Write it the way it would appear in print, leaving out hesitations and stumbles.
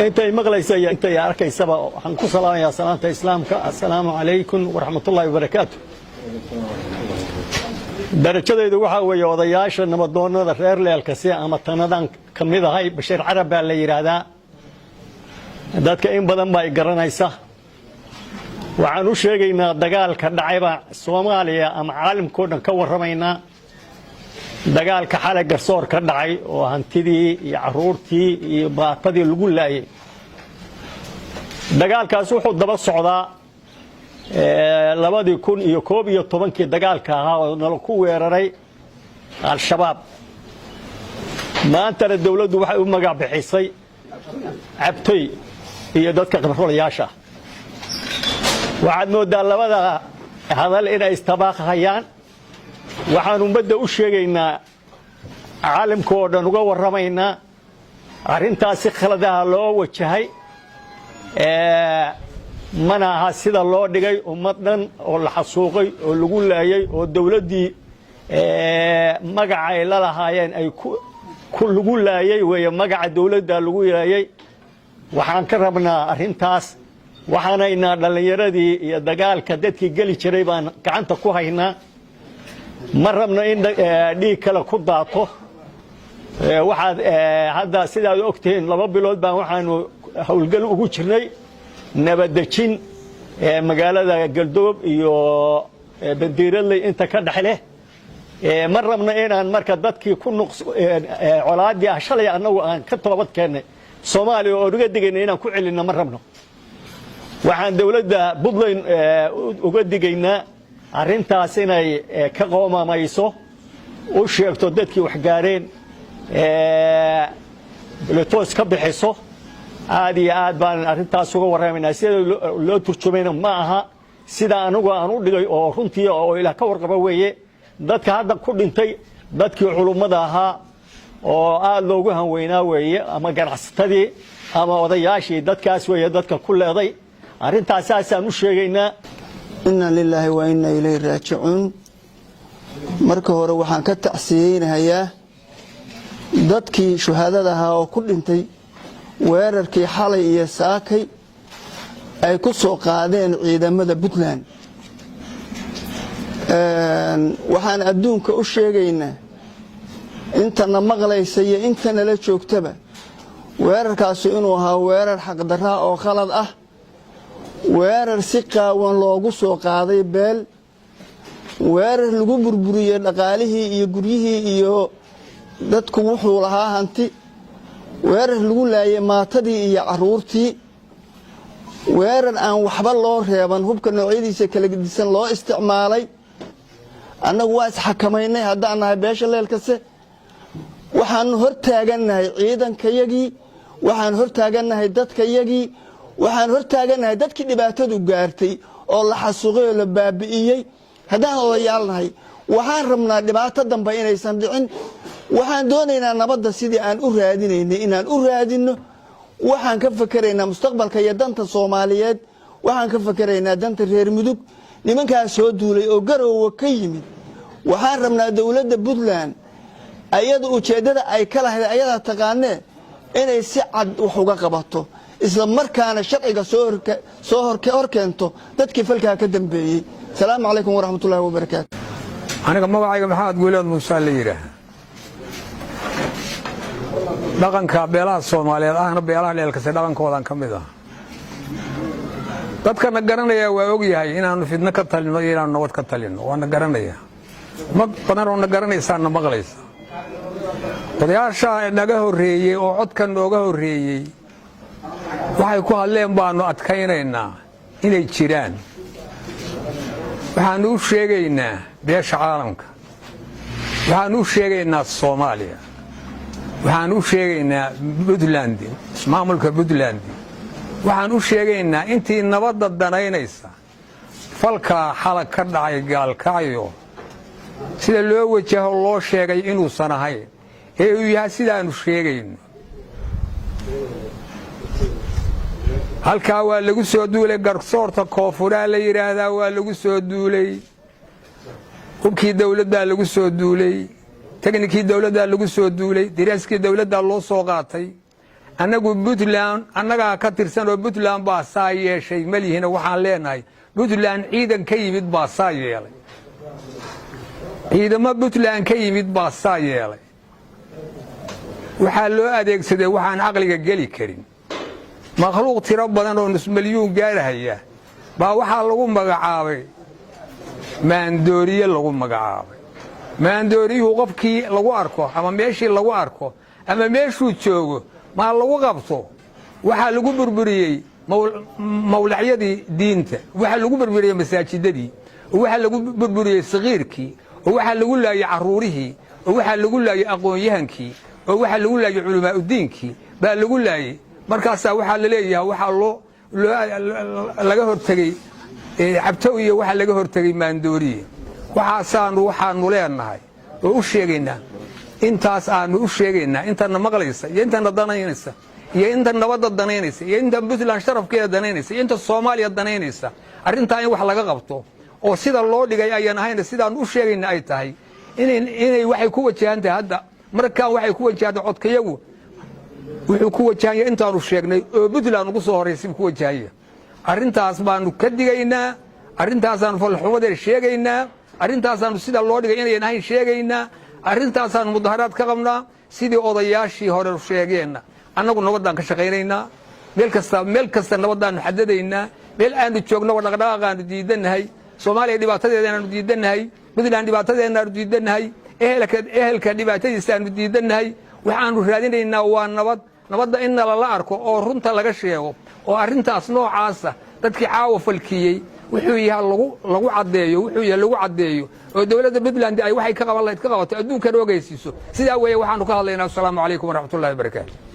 انت مغليسه انت يا arkaysa waxaan ku salaamayaa salaanta islaamka assalaamu alaykum wa rahmatullahi wa barakatuh darajadeedu waxa weeye odayaasha nabadoonnada reer leelka si ama tanadan kamid ahay Bashir Carab baa la yiraahdaa dadka in badan baa garanaysa waxaan u sheegaynaa dagaalka dhacayba Soomaaliya ama caalamka dhan ka warramaynaa dagaalka xalay garsoor ka dhacay oo hantidii iyo caruurtii iyo baaqadii lagu laayay dagaalkaas wuxuu daba socdaa 2011 dagaalka ahaa oo nala ku weeraray al-shabaab maanta dawladdu waxay u magac bixisay cabtay iyo dadka qabrolayaasha waxaad moodaa labada hadal inay istabaaqayaan waxaan ummadda u sheegaynaa caalamka oo dhan uga warramaynaa arrintaasi khaladaha loo wajahay mana aha sida loo dhigay ummad dhan oo la xasuuqay oo lagu laayay oo dawladdii magaca ay la lahaayeen ay ku lagu laayay weeye magaca dawladda lagu laayay waxaan ka rabnaa arrintaas waxaanayna dhalinyaradii iyo dagaalka dadkii gali jiray baan gacanta ku haynaa ma rabno in dhiig kale ku daato waxaad hadda sidaad ogtihiin 2 bilood baan waxaanu hawlgal ugu jirnay nabadajin magaalada Galdob iyo Bandiiraley inta ka dhaxle ma rabno inaan marka dadkii ku colaadii shalay anagu aan ka toobad keenay Soomaaliya oo uga digayna inaan ku celinno ma rabno waxaan dawladda Puntland uga digaynaa arrintaas inay ka qoomamayso u sheegto dadkii wax gaareen letoos ka bixiso aad iyo aad baan arrintaas uga warramaynaa sida loo turjumayna ma aha sida anagu aan u dhigay oo runtii oo ilaah ka warqaba weeye dadka hadda ku dhintay dadkii culimada ahaa oo aad loogu hanweynaa weeye ama ganacsatadii ama odayaashii dadkaas weeye dadka ku leeday arrintaas aasaan u sheegaynaa inna lillahi wa inna ilayhi raaji'uun marka hore waxaan ka tacsiyeynayaa dadkii shuhaadada ahaa oo ku dhintay weerarkii xalay iyo saakay ay ku soo qaadeen ciidamada Puntland waxaan adduunka u sheegaynaa intana maqlaysa iyo intana la joogtaba weerarkaas inuu ahaa weerar xaq darra oo khalad ah weerar si qaawan loogu soo qaaday beel weerar lagu burburiyay dhaqaalihii iyo guryihii iyo dadku wuxuu lahaa hanti weerar lagu laayay maatadii iyo caruurtii weerar aan waxba loo reeban hubka noocyadiisa kala gedisan loo isticmaalay annagu waa isxakamaynay haddaan nahay beesha leelkase waxaan hortaaganahay ciidankayagii waxaan hortaaganahay dadkayagii waxaan hortaaganahay dadkii dhibaatadu gaartay oo la xasuuqay oo la baabi'iyay haddaan odayaalnahay waxaan rabnaa dhibaato dambe inaysan dhicin waxaan doonaynaa nabadda sidii aan u raadinaynay inaan u raadino waxaan ka fakaraynaa mustaqbalka iyo danta Soomaaliyeed waxaan ka fakaraynaa danta reer mudug nimankaas soo duulay oo garoowa ka yimid waxaan rabnaa dawladda Puntland ayada ujeedada ay kala hayd ayada taqaanee inay si cad wax uga qabato isla markaana sharciga soo horkeento dadkii falka ka dambeeyay salaamu alaykum wa rahmatullahi wa barakaatuh aniga magacayga maxamed guuleed Muuse la yiraahdo dhaqanka beelaha Soomaaliyeed ahna beelaha leelkase dhaqankoodan kamid ah dadka garanaya waa og yahay inaanu fidna ka talino iyo inaanu nabad ka talino waana garanaya ma qanaroona garanaysaana maqlaysa odayaasha naga horeeyay oo codkan nooga horeeyay waxay ku hadleen baanu adkaynaynaa inay jiraan waxaan u sheegaynaa beesha caalamka waxaan u sheegaynaa Soomaaliya waxaan u sheegaynaa Puntland maamulka Puntland waxaan u sheegaynaa intii nabadda danaynaysa falka xalaq ka dhacay gaalkaayo sida loo wajaho loo sheegay inuu sanahay ee uu yahay sidaanu sheegayno halka waa lagu soo duulay garsoorta koonfuraa la yiraahdaa waa lagu soo duulay hubkii dawladda lagu soo duulay teknikii dawladda lagu soo duulay diraaskii dawladda loo soo qaatay annagu Puntland annaga ka tirsan oo Puntland baa saa yeeshay malihina waxaan leenahay Puntland ciidan ka yimid baa saa yeelay ciidamada Puntland ka yimid baa saa yeelay waxaa loo adeegsaday waxaan aqliga gali karin makhluuq tiro badan oo nus milyuun gaaraya baa waxaa lagu magacaabay maandooriye lagu magacaabay maandooriyuhu qofkii lagu arko ama meeshii lagu arko ama meeshuu joogo ma lagu qabto waxa lagu burburiyay mawlacyadii diinta waxa lagu burburiyay masaajidadii waxa lagu burburiyay sagiirkii waxa lagu laayay caruurihii waxa lagu laayay aqoon-yahankii waxa lagu laayay culamaa diinkii baa lagu laayay markaas waxa la leeyahay waxa laga hortagay cabto iyo waxa laga hortagay maandooriye waxaanu leenahay oo u sheegaynaa intaas aanu u sheegaynaa intana maqlaysa iyo intana danaynaysa iyo inta nabadda danaynaysa iyo inta Puntland sharafkeeda danaynaysa iyo inta Soomaaliya danaynaysa arrinta in wax laga qabto oo sida loo dhigay ayaan ahayn sidaan u sheegaynaa ay tahay inay waxay ku wajahan tahay hadda markaan waxay ku wajahan codkayagu wuxuu ku wajahan yahay intaanu sheegnay oo Puntland ugu soo horeysay ku wajahan yahay arrintaas baanu ka digaynaa arrintaasaan falxumada sheegaynaa arrintaasaan sida loo dhigay inay ahayn sheegaynaa arrintaasaan mudaharaad ka qabnaa sidii odayaashii hore sheegeen annagu nabadaan ka shaqeynaynaa meel kasta nabadaan xadadaynaa meel aanu joogno dhaqdhaqaaqaanu diidanahay Soomaaliya dhibaatadeedaanu diidanahay Puntland dhibaatadeedaanu diidanahay ehelka dhibaatadiisaanu diidanahay waxaanu raadinaynaa waa nabadda in la arko oo runta laga sheego oo arrintaas noocaasa dadkii caawa falkiyay wuxuu yahay lagu cadeeyo oo dawladda Puntland ay waxay ka qaban lahayd ka qabato adduunka roogaysiiso sidaa weeye waxaanu ka hadlaynaa. Assalaamu calaykum waraxmatullaahi wabarakaatuh.